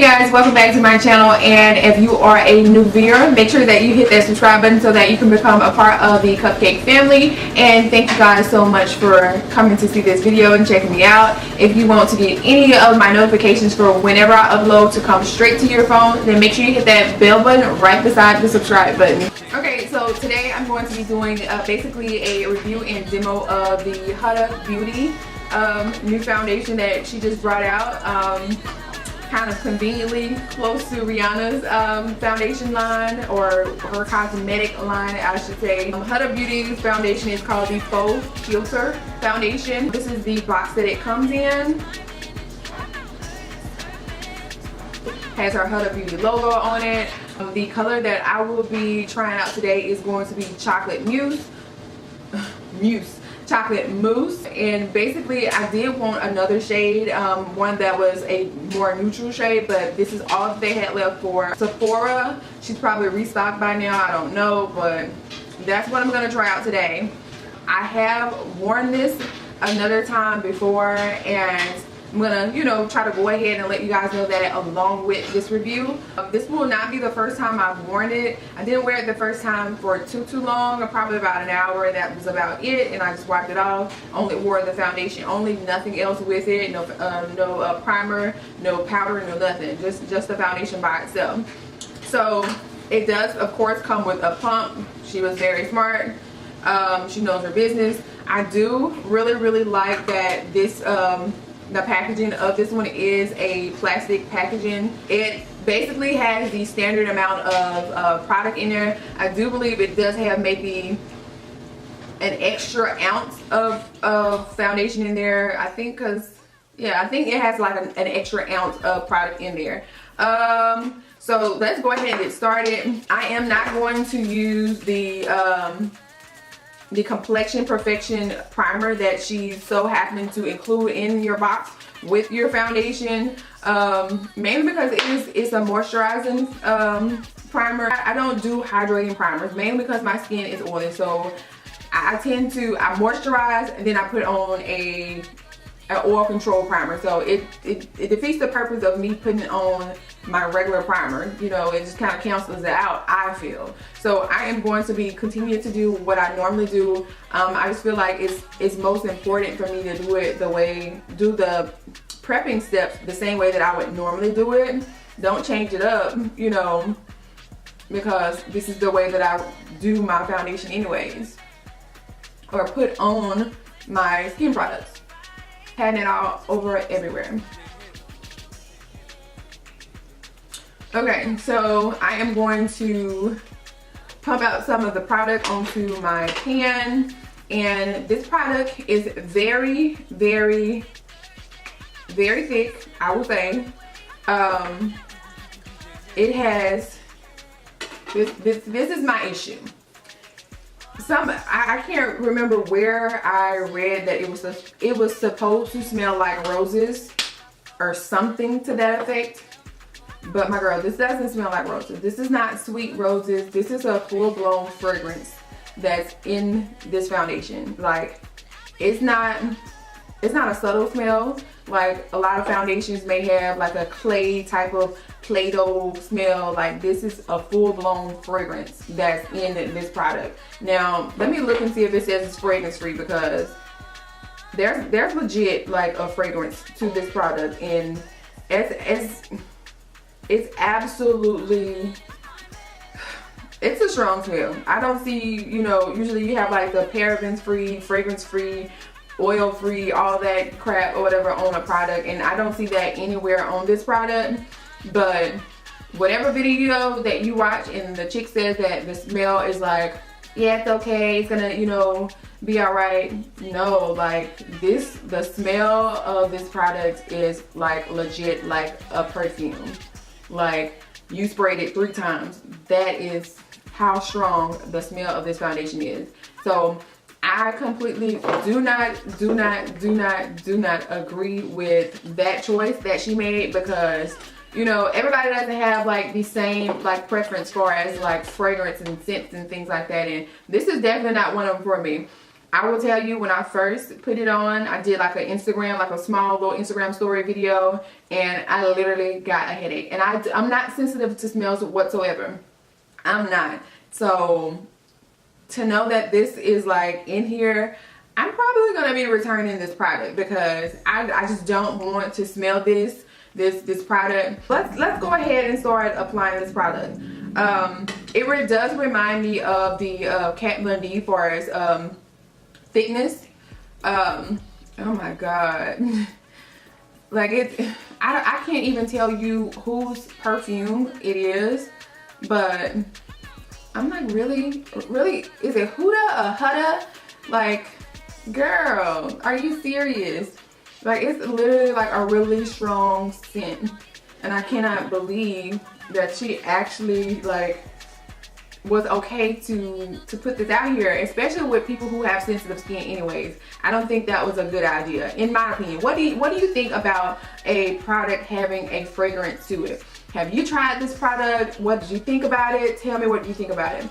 guys, welcome back to my channel, and if you are a new viewer, make sure that you hit that subscribe button so that you can become a part of the Cupcake family. And thank you guys so much for coming to see this video and checking me out. If you want to get any of my notifications for whenever I upload to come straight to your phone, then make sure you hit that bell button right beside the subscribe button. Okay, so today I'm going to be doing basically a review and demo of the Huda Beauty new foundation that she just brought out. Kind of conveniently close to Rihanna's foundation line, or her cosmetic line, I should say. Huda Beauty's foundation is called the Faux Filter Foundation. This is the box that it comes in. Has her Huda Beauty logo on it. The color that I will be trying out today is going to be Chocolate Mousse. Chocolate Mousse. And basically I did want another shade, one that was a more neutral shade, but this is all that they had left for Sephora. She's probably restocked by now, I don't know, but that's what I'm going to try out today. I have worn this another time before, and I'm gonna, try to go ahead and let you guys know that along with this review. This will not be the first time I've worn it. I didn't wear it the first time for too long, probably about an hour. That was about it, and I just wiped it off. Only wore the foundation, only, nothing else with it. No, no primer, no powder, no nothing. Just the foundation by itself. So it does, of course, come with a pump. She was very smart. She knows her business. I do really like that this the packaging of this one is a plastic packaging. It basically has the standard amount of product in there. I do believe it does have maybe an extra ounce of foundation in there, I think, because I think it has like an extra ounce of product in there. So let's go ahead and get started. I am not going to use the Complexion Perfection primer that she so happened to include in your box with your foundation, mainly because it's a moisturizing primer. I don't do hydrating primers, mainly because my skin is oily, so I moisturize and then I put on an oil control primer. So it defeats the purpose of me putting on my regular primer. It just kind of cancels it out, I feel. So I am going to be continuing to do what I normally do. I just feel like it's most important for me to do the prepping steps the same way that I would normally do it. Don't change it up, because this is the way that I do my foundation anyways, or put on my skin products. Patting it all over everywhere. Okay, so I am going to pump out some of the product onto my pan, and this product is very thick, I will say. It has this is my issue. I can't remember where I read that it was supposed to smell like roses or something to that effect. But my girl, this doesn't smell like roses. This is not sweet roses. This is a full-blown fragrance that's in this foundation. Like, it's not a subtle smell like a lot of foundations may have, like a clay type of Play-Doh smell. Like, this is a full-blown fragrance that's in this product. Now, let me look and see if it says it's fragrance free, because there's legit like a fragrance to this product, and it's absolutely, it's a strong smell. I don't see, usually you have like the parabens free, fragrance free, oil free, all that crap or whatever on a product, and I don't see that anywhere on this product. But whatever video that you watch and the chick says that the smell is like, yeah, it's okay, it's gonna, be alright. No, like the smell of this product is like legit like a perfume. Like, you sprayed it 3 times. That is how strong the smell of this foundation is. So I completely do not agree with that choice that she made, because everybody doesn't have like the same like preference for as like fragrance and scents and things like that, and this is definitely not one of them for me. I will tell you, when I first put it on, I did like an Instagram, like a small little Instagram story video, and I literally got a headache. And I'm not sensitive to smells whatsoever. I'm not. So to know that this is like in here, I'm probably going to be returning this product because I just don't want to smell this product. Let's go ahead and start applying this product. It really does remind me of the Kat Von D as far as thickness. Oh my god. Like I can't even tell you whose perfume it is, but I'm like, really, is it Huda? Like, girl, are you serious? Like, it's literally like a really strong scent, and I cannot believe that she actually like was okay to put this out here, especially with people who have sensitive skin anyways. I don't think that was a good idea, in my opinion. What do you think about a product having a fragrance to it? Have you tried this product? What did you think about it? Tell me what you think about it.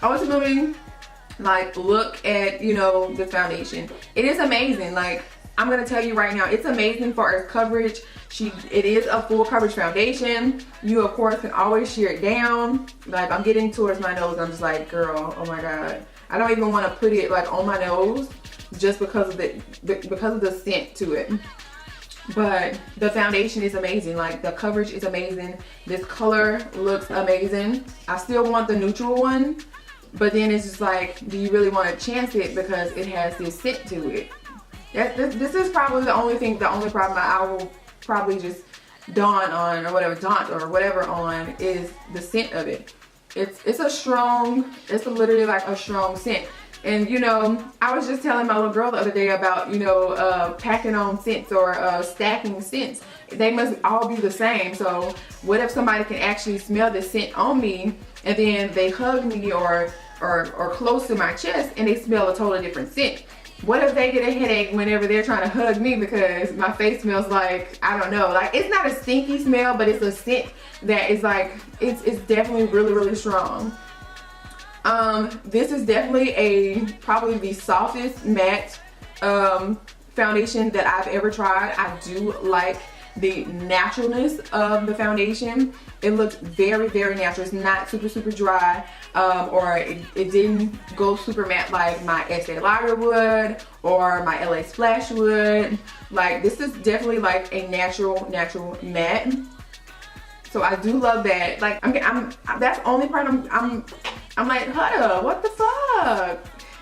Ultimately, like, look at, you know, the foundation. It is amazing. Like, I'm gonna tell you right now, it's amazing for its coverage. It is a full coverage foundation. You of course can always shear it down. Like, I'm getting towards my nose, I'm just like, girl, oh my god. I don't even want to put it like on my nose just because of the scent to it. But the foundation is amazing. Like, the coverage is amazing. This color looks amazing. I still want the neutral one, but then it's just like, do you really want to chance it because it has this scent to it? This is probably the only problem I will probably just daunt or whatever on is the scent of it. It's literally like a strong scent. And you know, I was just telling my little girl the other day about, you know, packing on scents or stacking scents. They must all be the same. So what if somebody can actually smell the scent on me and then they hug me or close to my chest and they smell a totally different scent? What if they get a headache whenever they're trying to hug me because my face smells like, I don't know, like, it's not a stinky smell, but it's a scent that is like, it's definitely really, really strong. This is definitely probably the softest matte foundation that I've ever tried. I do like the naturalness of the foundation. It looks very, very natural. It's not super, super dry, or it didn't go super matte like my Estee Lauder would or my LA Splash would. Like, this is definitely like a natural matte. So I do love that. Like, that's the only part I'm like, Huda, what the fuck?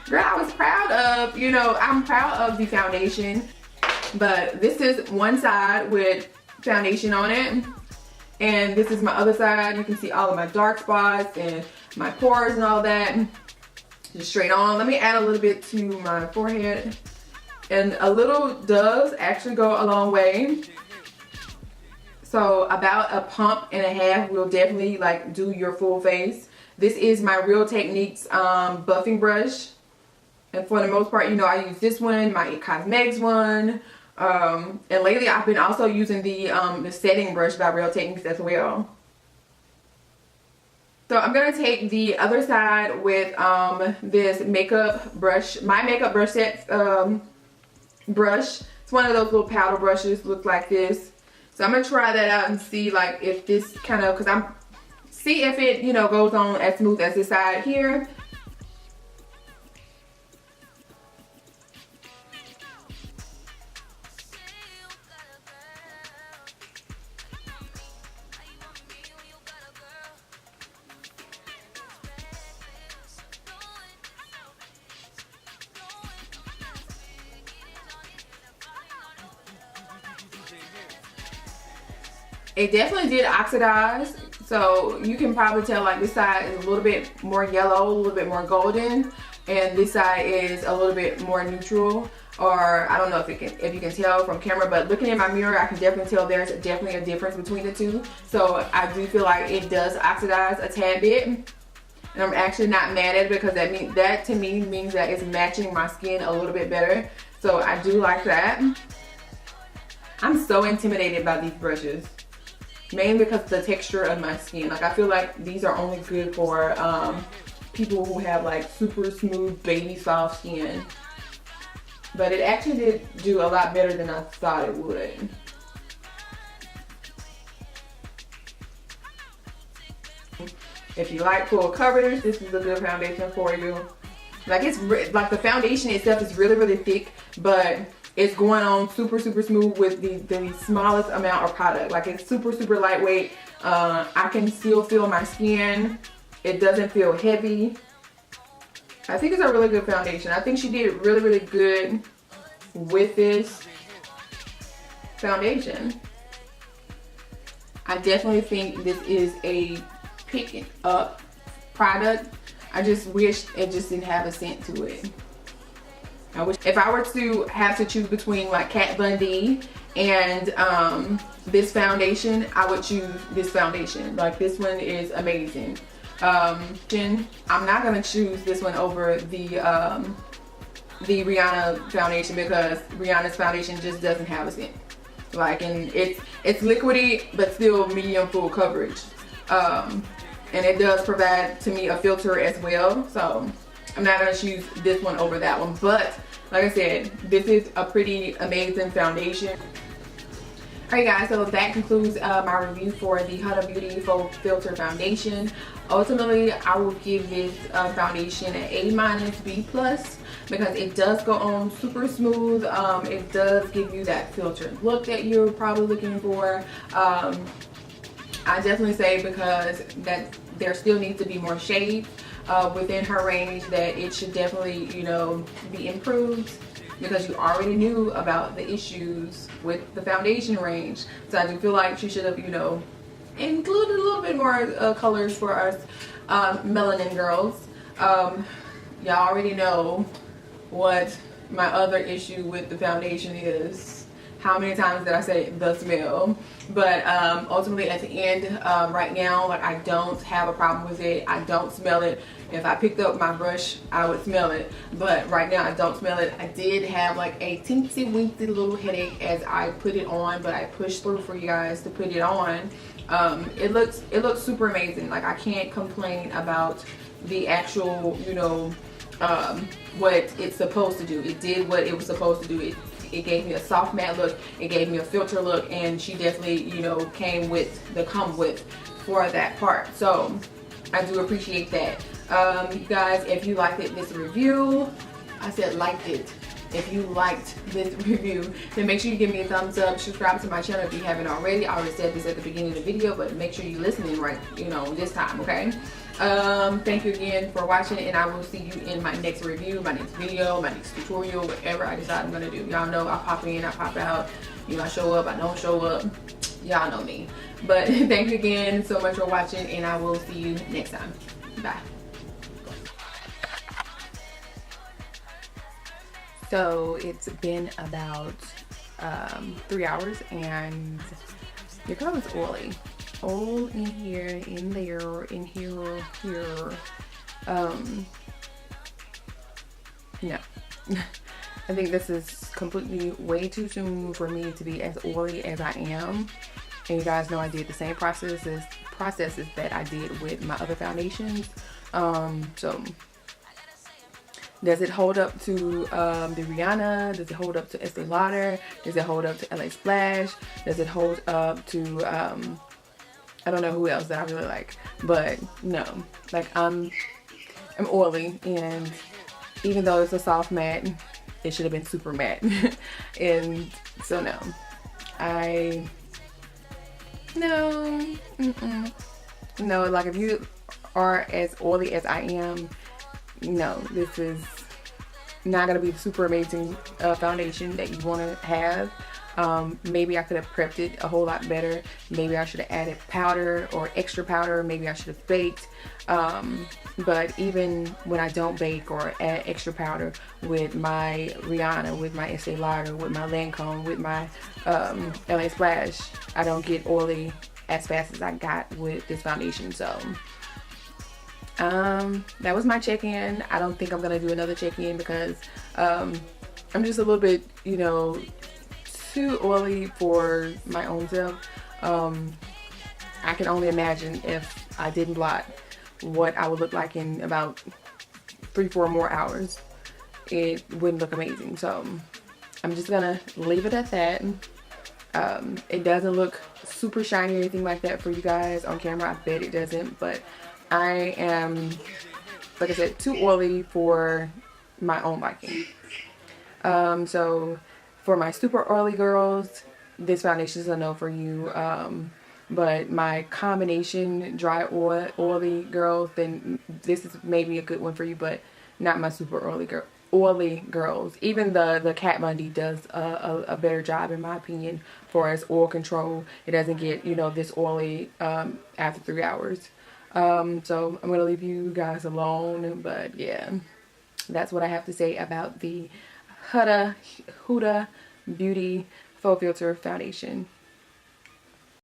Girl, I was proud of, you know, I'm proud of the foundation. But this is one side with foundation on it. And this is my other side. You can see all of my dark spots and my pores and all that. Just straight on. Let me add a little bit to my forehead. And a little does actually go a long way. So about a pump and a half will definitely like do your full face. This is my Real Techniques buffing brush. And for the most part, you know, I use this one, my Cosmetics one. And lately I've been also using the setting brush by Real Techniques as well. So I'm going to take the other side with this makeup brush, my makeup brush set brush. It's one of those little powder brushes, look like this. So I'm going to try that out and see like if this kind of, see if it, you know, goes on as smooth as this side here. It definitely did oxidize, so you can probably tell like this side is a little bit more yellow, a little bit more golden, and this side is a little bit more neutral. Or I don't know if you can tell from camera, but looking in my mirror, I can definitely tell there's definitely a difference between the two. So I do feel like it does oxidize a tad bit, and I'm actually not mad at it because that to me means that it's matching my skin a little bit better. So I do like that. I'm so intimidated by these brushes. Mainly because of the texture of my skin. Like, I feel like these are only good for people who have like super smooth baby soft skin. But it actually did do a lot better than I thought it would. If you like full coverage, this is a good foundation for you. Like it's like the foundation itself is really, really thick, but it's going on super, super smooth with the smallest amount of product. Like it's super, super lightweight. I can still feel my skin. It doesn't feel heavy. I think it's a really good foundation. I think she did really, really good with this foundation. I definitely think this is a pick up product. I just wish it just didn't have a scent to it. I wish if I were to have to choose between like Kat Von D and this foundation, I would choose this foundation. Like this one is amazing. I'm not gonna choose this one over the Rihanna foundation because Rihanna's foundation just doesn't have a scent. Like, and it's liquidy but still medium full coverage. And it does provide to me a filter as well. So I'm not gonna choose this one over that one. But like I said, this is a pretty amazing foundation. Alright guys, so that concludes my review for the Huda Beauty Faux Filter Foundation. Ultimately, I will give this foundation an A-B+ because it does go on super smooth. It does give you that filtered look that you're probably looking for. I definitely say because that there still needs to be more shade within her range, that it should definitely, you know, be improved, because you already knew about the issues with the foundation range. So I do feel like she should have, you know, included a little bit more colors for us melanin girls. Y'all already know what my other issue with the foundation is. How many times did I say the smell? But ultimately at the end, right now, like I don't have a problem with it. I don't smell it. If I picked up my brush, I would smell it. But right now I don't smell it. I did have like a teensy weensy little headache as I put it on, but I pushed through for you guys to put it on. It looks super amazing. Like I can't complain about the actual, you know, what it's supposed to do. It did what it was supposed to do. It gave me a soft matte look, it gave me a filter look, and she definitely, you know, came with the come with for that part. So I do appreciate that. You guys, if you liked this review, I said liked it. If you liked this review, then make sure you give me a thumbs up, subscribe to my channel if you haven't already. I already said this at the beginning of the video, but make sure you're listening right, you know, this time, okay? Thank you again for watching, and I will see you in my next review, my next video, my next tutorial, whatever I decide I'm gonna do. Y'all know I pop in, I pop out, you know, I show up, I don't show up. Y'all know me. But thank you again so much for watching, and I will see you next time. Bye. So it's been about 3 hours, and your girl is oily. All in here, in there, in here, here. No. I think this is completely way too soon for me to be as oily as I am. And you guys know I did the same processes that I did with my other foundations. So does it hold up to the Rihanna? Does it hold up to Estee Lauder? Does it hold up to LA Splash? Does it hold up to I don't know who else that I really like, but no, like I'm oily, and even though it's a soft matte, it should have been super matte. And so no, no, like if you are as oily as I am, no, this is not gonna be the super amazing foundation that you want to have. Maybe I could have prepped it a whole lot better. Maybe I should have added powder or extra powder. Maybe I should have baked. But even when I don't bake or add extra powder with my Rihanna, with my Estee Lauder, with my Lancome, with my LA Splash, I don't get oily as fast as I got with this foundation. So that was my check-in. I don't think I'm gonna do another check-in because I'm just a little bit, you know, too oily for my own self. I can only imagine if I didn't blot what I would look like in about 3-4 more hours, it wouldn't look amazing. So I'm just gonna leave it at that. It doesn't look super shiny or anything like that for you guys on camera. I bet it doesn't, but I am, like I said, too oily for my own liking. So for my super oily girls, this foundation is a no for you. But my combination dry oily girls, then this is maybe a good one for you, but not my super oily girls. Even the Kat Von D does a better job, in my opinion, for its oil control. It doesn't get, you know, this oily after 3 hours. So I'm gonna leave you guys alone, but yeah, that's what I have to say about the Huda Beauty Faux Filter Foundation.